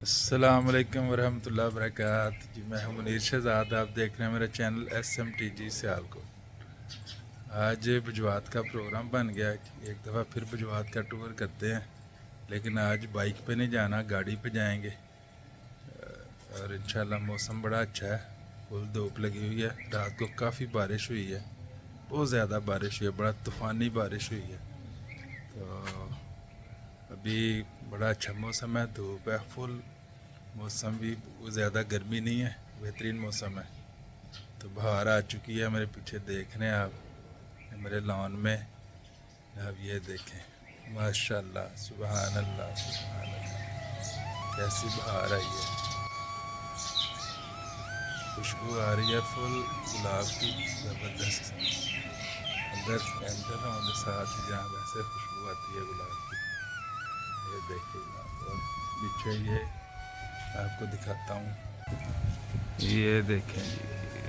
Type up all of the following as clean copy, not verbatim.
अस्सलाम वालेकुम वरहमतुल्लाहि वबरकातुहू। जी मैं हूं मुनीर शहजाद। आप देख रहे हैं मेरा चैनल SMTG सियालकोट। आज बुजवात का प्रोग्राम बन गया कि एक दफ़ा फिर बुजवात का टूर करते हैं, लेकिन आज बाइक पे नहीं जाना, गाड़ी पे जाएंगे। और इंशाल्लाह मौसम बड़ा अच्छा है, फुल धूप लगी हुई है। रात को काफ़ी बारिश हुई है, बहुत ज़्यादा बारिश हुई है, बड़ा तूफ़ानी बारिश हुई है। तो अभी बड़ा अच्छा मौसम है, धूप है फुल, मौसम भी ज़्यादा गर्मी नहीं है, बेहतरीन मौसम है। तो बाहर आ चुकी है, मेरे पीछे देख रहे हैं आप, मेरे लॉन में। अब ये देखें, माशाल्लाह, सुभान अल्लाह सुभान अल्लाह, कैसी बाहर आई है, खुशबू आ रही है फुल गुलाब की, ज़बरदस्त। अंदर एंटर होने साथ ही जहाँ वैसे खुशबू आती है गुलाब की, ये देखिए। और पीछे ये आपको दिखाता हूँ, ये देखें जी,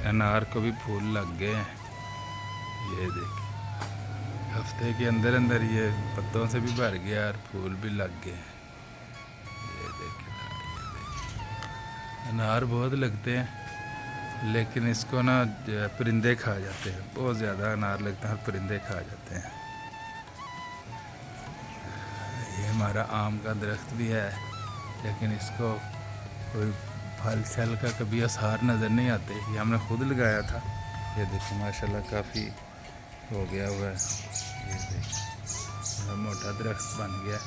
अनार को भी फूल लग गए हैं। ये देखें, हफ्ते के अंदर अंदर ये पत्तों से भी भर गया और फूल भी लग गए हैं। ये देखें, अनार बहुत लगते हैं, लेकिन इसको ना परिंदे खा जाते हैं। बहुत ज़्यादा अनार लगता है और परिंदे खा जाते हैं। ये हमारा आम का दरख्त भी है, लेकिन इसको कोई फल शल का कभी असर नज़र नहीं आते। ये हमने खुद लगाया था। ये देखो माशाल्लाह काफ़ी हो गया हुआ है। ये देखो बड़ा मोटा दरख्त बन गया,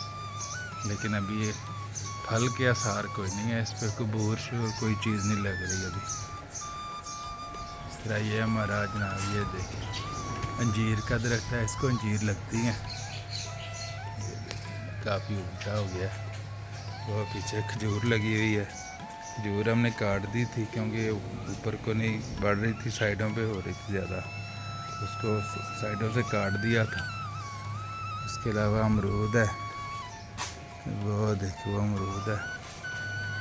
लेकिन अभी ये फल के असर कोई नहीं है, इस पर कोई बूर शूर कोई चीज़ नहीं लग रही अभी। इस तरह ये हमारा जनाब, ये देखें अंजीर का दरख्त है, इसको अंजीर लगती हैं। ये देखें काफ़ी ऊंचा हो गया। वो पीछे खजूर लगी हुई है, खजूर हमने काट दी थी क्योंकि ऊपर को नहीं बढ़ रही थी, साइडों पे हो रही थी ज़्यादा, उसको साइडों से काट दिया था। इसके अलावा अमरूद है, वो देखो वो अमरूद है।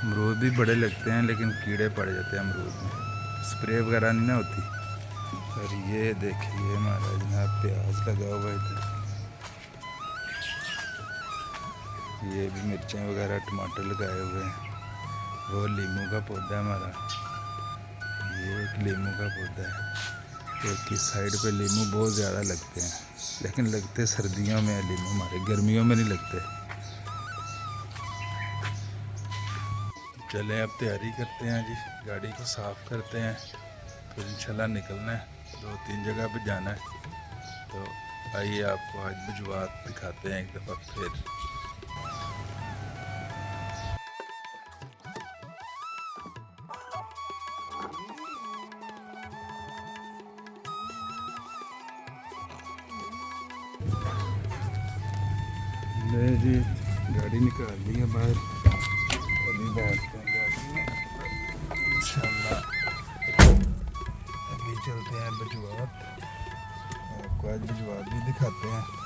अमरूद भी बड़े लगते हैं, लेकिन कीड़े पड़ जाते हैं अमरूद में, स्प्रे वगैरह नहीं ना होती। और ये देखिए हमारा जनाब प्याज लगा हुआ है इधर, ये भी मिर्चें वगैरह टमाटर लगाए हुए हैं। वो लीमू का पौधा है हमारा, ये एक लीमू का पौधा है। एक ही साइड पे लीमू बहुत ज़्यादा लगते हैं, लेकिन लगते सर्दियों में है लीमू हमारे, गर्मियों में नहीं लगते। चलें अब तैयारी करते हैं जी, गाड़ी को साफ़ करते हैं, फिर इंशाल्लाह निकलना है। 2-3 जगह पे जाना है। तो आइए आपको आज बुजवात दिखाते हैं एक दफ़ा फिर। ले जी, गाड़ी निकाल ली है बाहर, अभी बैठते हैं गाड़ी में इंशाल्लाह। अभी चलते हैं बुजवात, आपको आज बुजवात भी दिखाते हैं।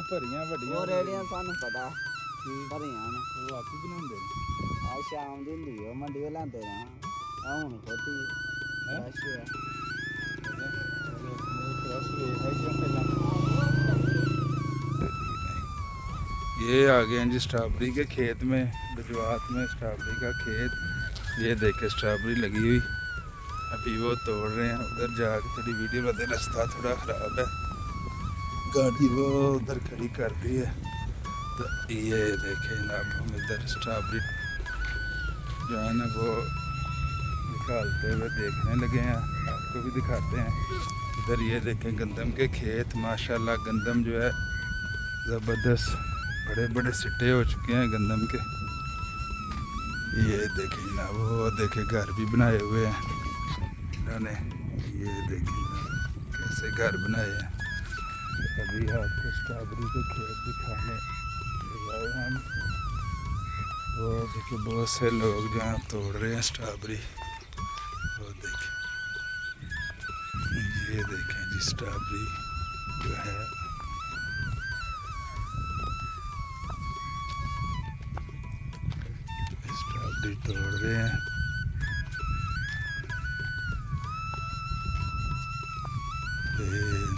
ਭਰੀਆਂ ਵੱਡੀਆਂ ਉਹ ਰੇੜੀਆਂ ਸਾਨੂੰ ਪਤਾ ਠੀਕ ਭਰੀਆਂ ਨੇ ਉਹ ਆਪ ਹੀ ਬਣਾਉਂਦੇ ਨੇ ਆ ਸ਼ਾਮ ਦੀ ਹੁੰਦੀ ਉਹ ਮੰਡੀ ਲਾਂਦੇ ਨਾ ਆ ਹੁਣ ਖੋਤੀ ਹੈਂ? ਫਰੈਸ਼ ਆ फ्रेश वे है क्या पहला ये आ गए हैं जी स्ट्रॉबेरी के खेत में बिजवात में स्ट्रॉबेरी का खेत ये देखे स्ट्रॉबेरी लगी हुई अभी वो तोड़ रहे हैं उधर जाके थोड़ी वीडियो बता रास्ता थोड़ा ख़राब है गाड़ी वो उधर खड़ी कर दी है तो ये देखें जनाब हम इधर स्ट्रॉबेरी जो है ना वो निकालते हुए देखने लगे हैं आपको भी दिखाते हैं इधर ये देखें गंदम के खेत माशाल्लाह गंदम जो है ज़बरदस्त बड़े बड़े सिट्टे हो चुके हैं गंदम के ये देखें ना वो देखें घर भी बनाए हुए हैं इन्होंने ये देखें कैसे घर बनाए हैं अभी आपको स्ट्रॉबेरी के खेत दिखाने ले आए हम वो देखिए बहुत से लोग जहाँ तोड़ रहे हैं स्ट्रॉबेरी वो देखें ये देखें जी स्ट्रॉबेरी जो है स्ट्रॉबेरी तोड़ रहे हैं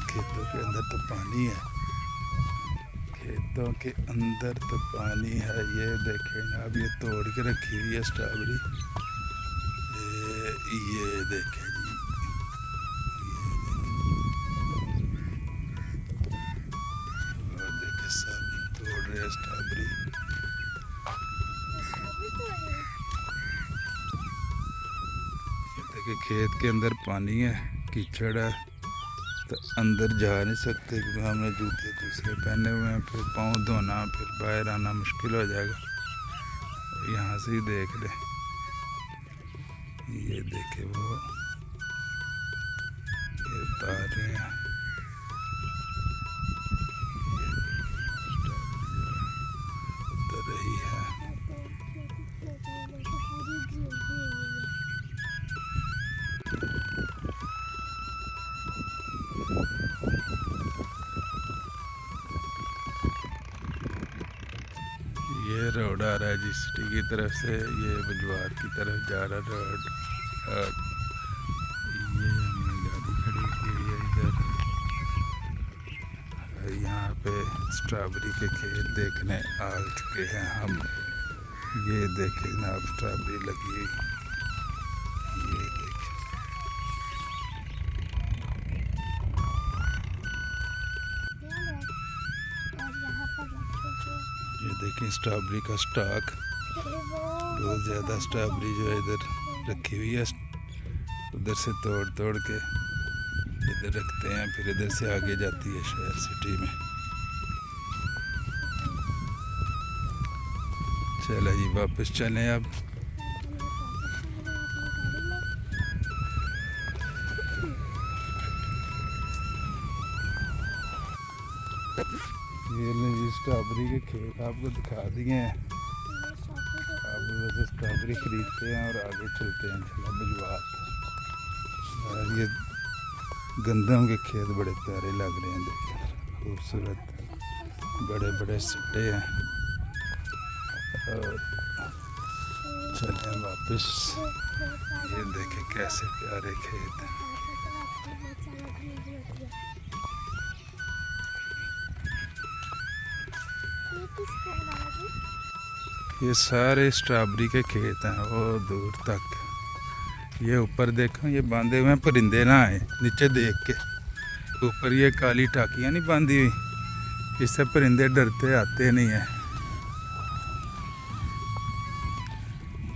खेतों के अंदर तो पानी है खेतों के अंदर तो पानी है ये देखें अब ये तोड़ के रखी हुई है स्ट्रॉबेरी ये देखें जी और देखें सब तोड़ रहे हैं स्ट्रॉबेरी देखिए खेत के अंदर पानी है कीचड़ है तो अंदर जा नहीं सकते क्योंकि हमने जूते दूसरे पहने हुए हैं फिर पाँव धोना फिर बाहर आना मुश्किल हो जाएगा यहाँ से ही देख ले ये देखे वो ये उतार रहे हैं उतर रही है ये रोड आ रहा है जी सिटी की तरफ से ये बजवार की तरफ जा रहा रोड ये हमने गाड़ी खड़ी की हुई है इधर यहाँ पे स्ट्रॉबेरी के खेत देखने आ चुके हैं हम ये देखें जनाब स्ट्रॉबेरी लगी हुई ये देखें ये देखें स्ट्रॉबेरी का स्टॉक बहुत ज़्यादा स्ट्रॉबेरी जो है इधर रखी हुई है उधर से तोड़ तोड़ के इधर रखते हैं फिर इधर से आगे जाती है शहर सिटी में चलो जी वापस चलें अब ये जी स्ट्रॉबेरी के खेत आपको दिखा दिए हैं आप उधर से स्ट्रॉबेरी खरीदते हैं और आगे चलते हैं चला बजवात और ये गंदम के खेत बड़े प्यारे लग रहे हैं देखिए खूबसूरत बड़े बड़े सिट्टे हैं और चलें वापस ये देखें कैसे प्यारे खेत हैं ये सारे स्ट्रॉबेरी के खेत हैं वो दूर तक ये ऊपर देखो ये बांधे हुए हैं परिंदे ना आए नीचे देख के ऊपर ये काली टाकियाँ नहीं बांधी हुई इससे परिंदे डरते आते नहीं हैं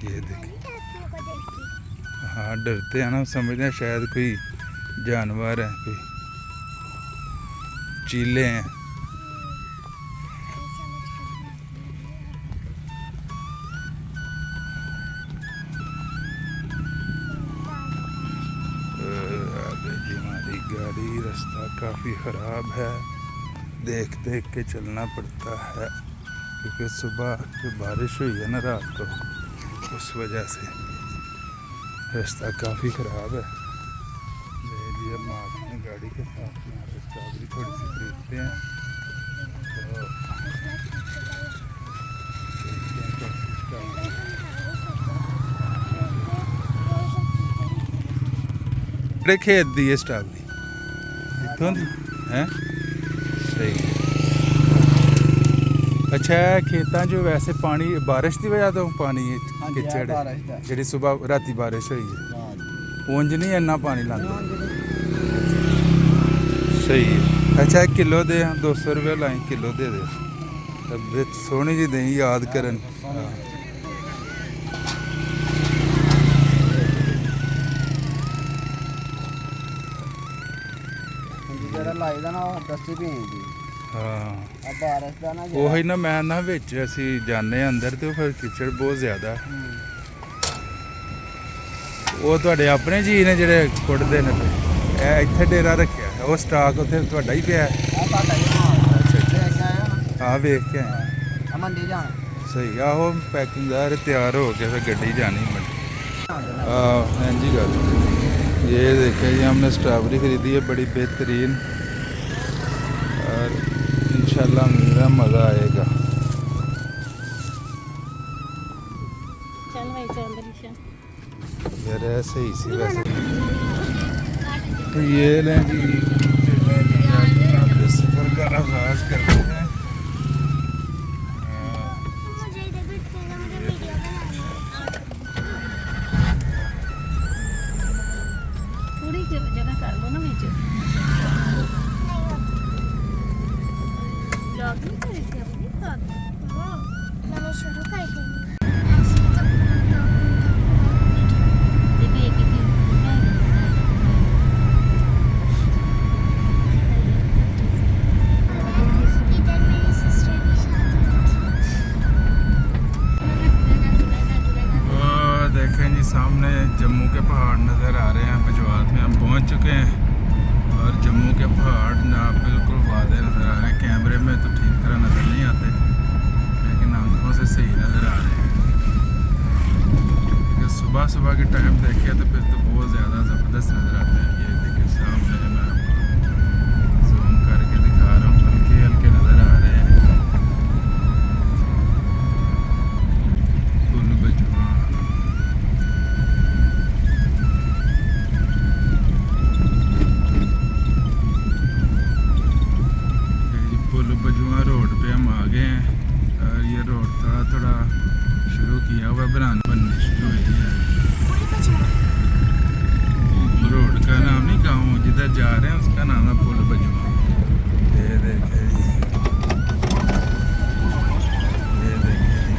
ये देखिए हाँ डरते हैं ना समझते हैं शायद कोई जानवर है कोई चीले हैं गाड़ी रास्ता काफ़ी ख़राब है देख देख के चलना पड़ता है क्योंकि सुबह जो बारिश हुई है ना रात को उस वजह से रास्ता काफ़ी ख़राब है जी हम आते हैं गाड़ी के साथ में स्ट्रॉबेरी थोड़ी सी खरीदते हैं ਆਪਣੇ ਖੇਤ ਦੀ ਹੈ ਸਟ੍ਰਾਬੇਰੀ ਇੱਥੋਂ ਦੀ ਹੈ ਸਹੀ ਹੈ। ਅੱਛਾ ਇਹ ਖੇਤਾਂ 'ਚ ਵੈਸੇ ਪਾਣੀ ਬਾਰਿਸ਼ ਦੀ ਵਜ੍ਹਾ ਤੋਂ ਪਾਣੀ ਹਾਂਜੀ, ਇਹ ਕਿਚੜ ਬਾਰਿਸ਼ ਦਾ। ਜਿਹੜੀ ਸਵੇਰ ਰਾਤੀ ਬਾਰਿਸ਼ ਹੋਈ ਹੈ ਹਾਂ ਜੀ। ਉਂਝ ਨਹੀਂ ਇੰਨਾ ਪਾਣੀ ਲਾਉਂਦੇ ਉਂਝ ਨਹੀਂ। ਸਹੀ ਹੈ। ਅੱਛਾ 1 ਕਿਲੋ ਦੇ 200 ਰੁਪਏ ਲਾਈ ਕਿਲੋ ਦੇ ਦੇ ਵਿੱਚ ਸੋਹਣੀ ਜੀ ਦੇਈ ਯਾਦ ਕਰਨ ਹਾਂ। ਜਿਹੜਾ ਲਾਈਦਾ ਨਾ ਉਹ ਦੱਸੀ ਵੀ ਨਹੀਂ ਜੀ ਹਾਂ ਆ ਬਾਰਿਸ਼ ਦਾ ਨਾ ਉਹੀ ਨਾ ਮੈਂ ਨਾ ਵਿੱਚ ਅਸੀਂ ਜਾਂਦੇ ਹਾਂ ਅੰਦਰ ਤੇ ਉਹ ਫਿਰ ਕਿਚੜ ਬਹੁਤ ਜ਼ਿਆਦਾ ਉਹ ਤੁਹਾਡੇ ਆਪਣੇ ਜੀ ਨੇ ਜਿਹੜੇ ਕੁੱਟਦੇ ਨੇ ਇਹ ਇੱਥੇ ਡੇਰਾ ਰੱਖਿਆ ਉਹ ਸਟਾਕ ਉੱਥੇ ਤੁਹਾਡਾ ਹੀ ਪਿਆ ਆ ਤੁਹਾਡਾ ਹੀ ਨਾ ਅੱਛਾ ਲੈ ਕੇ ਆਇਆ ਨਾ ਹਾਂ ਵੇਖ ਕੇ ਆਏ। ਆ ਮੰਡੀ ਜਾਣਾ ਸਹੀ ਆਹੋ पैकिंग दार तैयार हो के फिर गड्डी जानी मंडी हाँ जी गल ये देखे जी हमने स्ट्रॉबेरी खरीदी है बड़ी बेहतरीन और इंशाल्लाह मेरा मज़ा आएगा। चल भाई चल दरीशा यार ऐसे ही सी वैसे तो ये लें जी सफर का आगाज़ करते हैं। थोड़ी जगह कर लो ना बीच ब्लॉग नहीं करी थी अपनी साथ मैंने शुरू कर दी ये भी एक ही इधर मेरी सिस्टर की शादी वो देखें जी सामने जम्मू के पहाड़ नज़र आ रहे हैं। बजवात में हम पहुंच चुके हैं और जम्मू के पहाड़ ना बिल्कुल वादे नज़र आ रहे हैं। कैमरे में तो ठीक तरह नज़र नहीं आते लेकिन आंखों से सही नज़र आ रहे हैं। अगर सुबह सुबह के टाइम देखें तो फिर तो बहुत ज़्यादा ज़बरदस्त नज़र आते हैं। ये देखिए सामने मैं आपको जूम करके दिखा रहा हूँ हल्के हल्के नज़र आ रहे हैं फुल बजवा। पुल बजुआ रोड पे हम आ गए हैं और ये रोड थोड़ा थोड़ा शुरू किया हुआ बननी शुरू हुई है। रोड का नाम नहीं गाँव जिधर जा रहे हैं उसका नाम है पुल बजुआ। ये देखे जी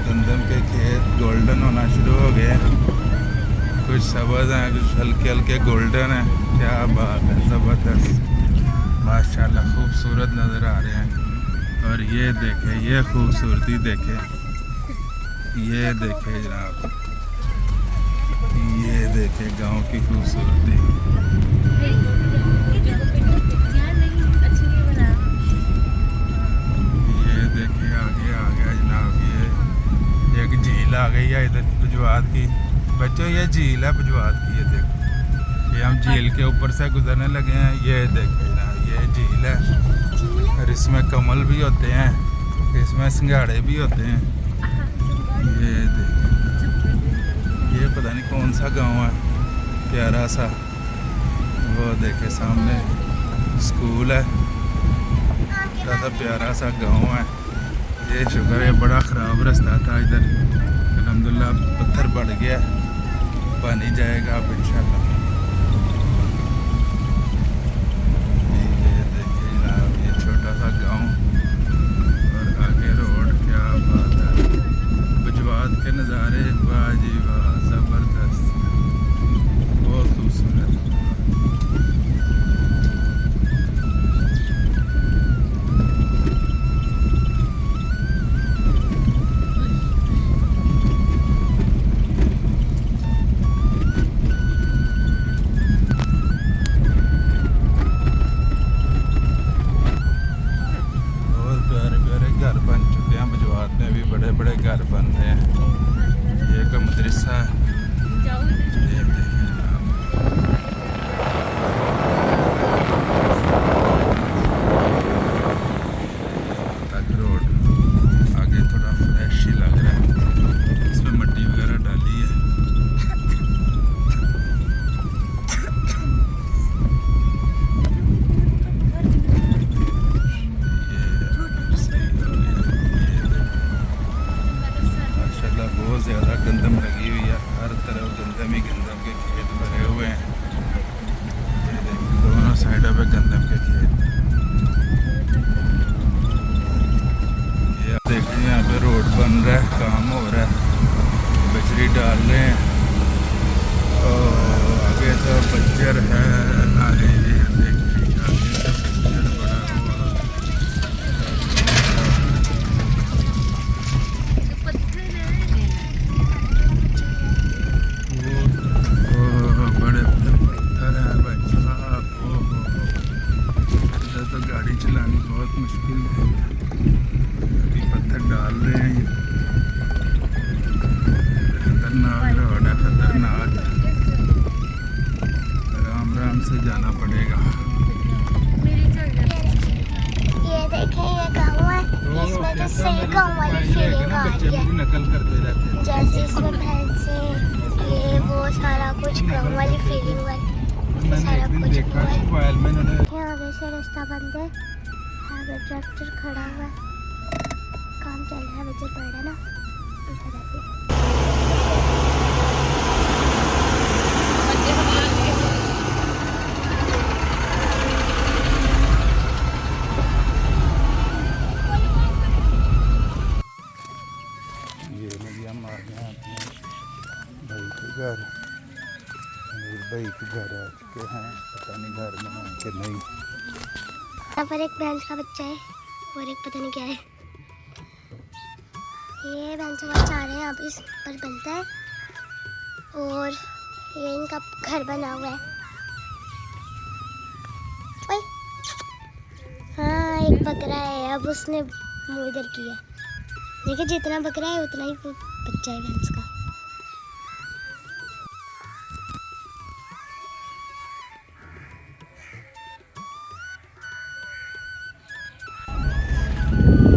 गंदम के खेत गोल्डन होना शुरू हो गए हैं। कुछ सब्ज़ हैं कुछ हल्के हल्के गोल्डन हैं। क्या बात है ज़बरदस्त माशाल्लाह खूबसूरत नज़र आ रहे हैं। और ये देखे ये खूबसूरती देखे ये देखे जनाब ये देखे गांव की खूबसूरती। यार नहीं अच्छी नहीं बना ये देखे आगे आ गया जनाब ये एक झील आ गई है इधर बजवात की। बच्चों ये झील है बजवात की। ये देखो ये हम झील के ऊपर से गुजरने लगे हैं। ये देखे जनाब ये झील है और इसमें कमल भी होते हैं इसमें सिंघाड़े भी होते हैं। ये देखिए ये पता नहीं कौन सा गांव है प्यारा सा। वो देखे सामने स्कूल है ज़्यादा प्यारा सा गांव है। ये शुक्र है बड़ा ख़राब रास्ता था इधर अल्हम्दुलिल्लाह पत्थर बढ़ गया बन ही जाएगा अब इंशाल्लाह। छोटा सा गांव और आगे रोड। क्या बात है बजवात के नज़ारे वाह जी वाह ज़बरदस्त बहुत खूबसूरत। घर बन चुके हैं बजवात में भी बड़े बड़े घर बन रहे हैं। ये एक मदरसा है। ये देखें जनाब तक रोड आगे थोड़ा फ्रेश ही लग रहा है इसमें मिट्टी वगैरह डाली है। गंदम लगी हुई है, हर तरफ गंदम ही गंदम के खेत भरे हुए हैं। ये देखिए दोनों साइडों पे गंदम के खेत। ये आप देखिए यहाँ पे रोड बन रहा है, काम हो रहा है, बजरी डाल रहे हैं। और आगे तो बज्जर है, आगे ये देखिए आगे तो बज्जर बड़ा हुआ। बड़े पत्थर है भाई साहब, इधर तो गाड़ी चलानी बहुत मुश्किल है। अभी पत्थर डाल रहे हैं, ये खतरनाक रोड है, खतरनाक। आराम आराम से जाना पड़ेगा। ये देखें, ये गाँव है, इसमें तो सही गाँव वाली फीलिंग आ रही है। नकल करते रहते हैं। जैसे इसमें भैंसे, ये वो सारा कुछ गाँव वाली फीलिंग वाली सारा कुछ हुआ है। यहाँ आगे से रास्ता बंद है, आगे ट्रैक्टर खड़ा हुआ है, काम चल रहा है, बच्चे पड़ रहे ना इधर आइए। ये लगी हम आ गए हैं अपने भाई के घर। मेरे भाई के घर आ चुके हैं, पता नहीं घर में हैं कि नहीं। यहाँ पर एक भैंस का बच्चा है और एक पता नहीं क्या है। ये भैंसों का चारा है, यहाँ पे इस पर बनता है और ये इनका घर बना हुआ है। ओए, हाँ एक बकरा है, अब उसने मुँह इधर किया। देखिए जितना बकरा है उतना ही वो बच्चा है भैंस का।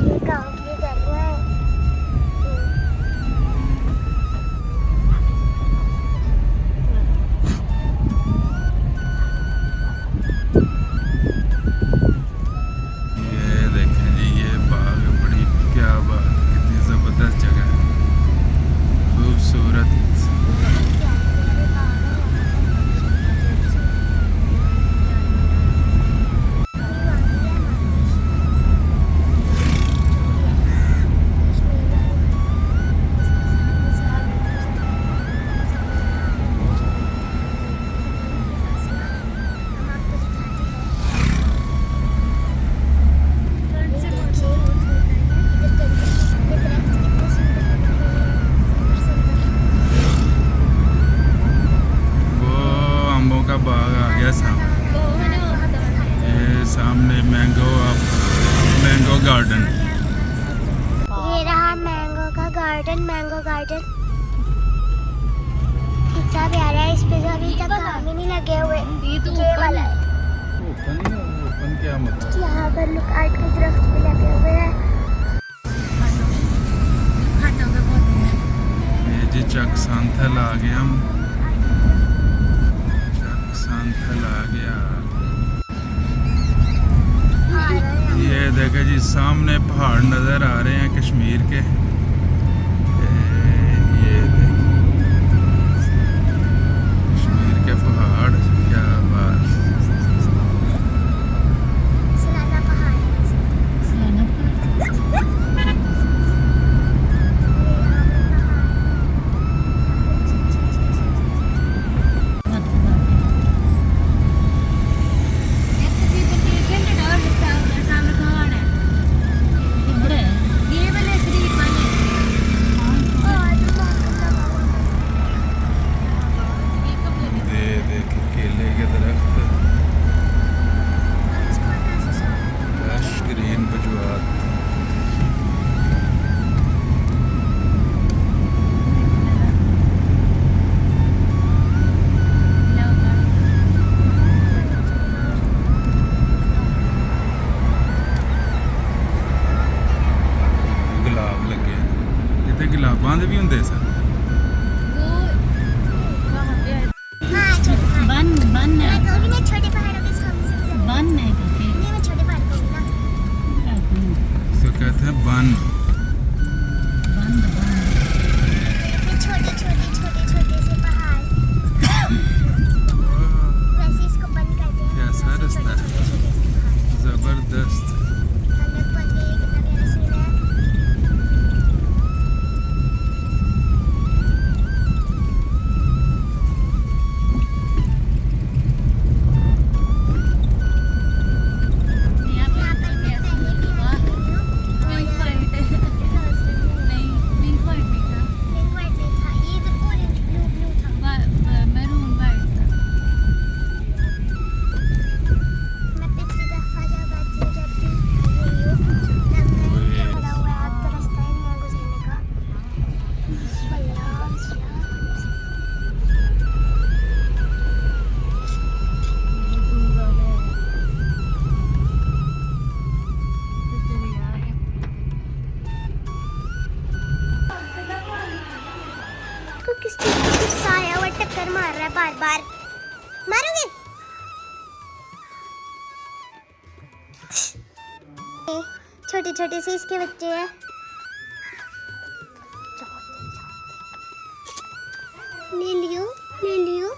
ये गाँव की गलियाँ हैं। ये देखें जी, ये बाग बड़ी, क्या बात है, कितनी ज़बरदस्त जगह है, खूबसूरत। बाग आ गया सामने, ये सामने मैंगो गार्डन। ये रहा मैंगो का गार्डन, मैंगो गार्डन कितना प्यारा है। इस पे तो अभी तक काम ही नहीं लगे हुए। ये वाला है, ओपन क्या मतलब? यहाँ पर लुकाट के दरख्त भी लगे हुए हैं। ये जी चक सांथल आ गया हम, चक सांथल आ गया। ये देखे जी सामने पहाड़ नज़र आ रहे हैं कश्मीर के। ये देखिए कश्मीर के पहाड़, क्या बात। सलाना पहाड़ है। सलाना पहाड़। इधर है ये वाले 3 किस चीज का गुस्सा आया हुआ टक्कर मार रहा है बार बार। मारोगे? छोटे छोटे से इसके बच्चे हैं। ले लियो ले लियो।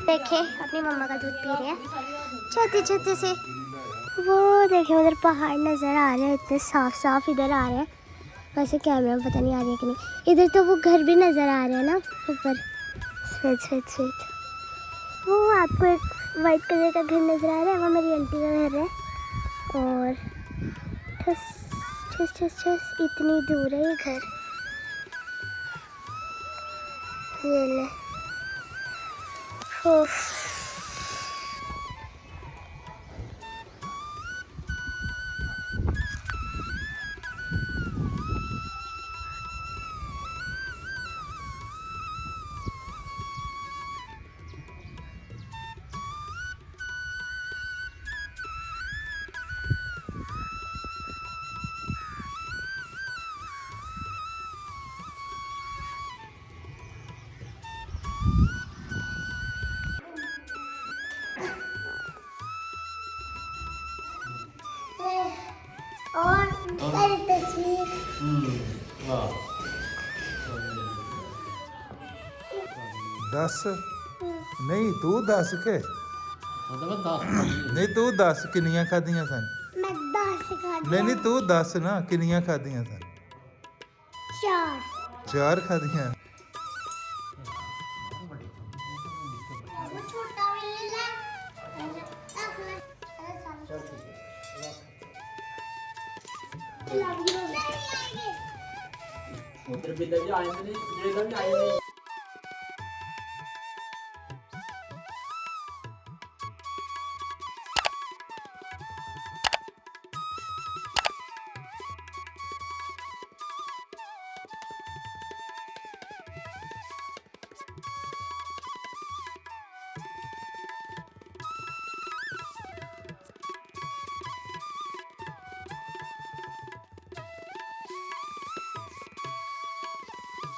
देखे अपनी मम्मा का दूध पी रहे हैं छोटे छोटे से। वो देखे उधर पहाड़ नजर आ रहे हैं, इतने साफ साफ इधर आ रहे हैं। वैसे कैमरा में पता नहीं आ रही है कि नहीं। इधर तो वो घर भी नजर आ रहे हैं ना ऊपर, सफेद सफेद सफेद। वो आपको एक वाइट कलर का घर नजर आ रहा है, वो मेरी आंटी का घर है। और ठस ठस ठस ठस इतनी दूर है ये घर। ये ले उफ। और तेरी तस्वीर। दस नहीं तू दस के नहीं तू दस किनियां खादियां सन। मैं 10 खा नहीं तू दस ना किनियां खादियां सन। 4। 4 खादियां। वो छोटा भी ले ले। उधर भी आए नहीं, इधर भी आए नहीं।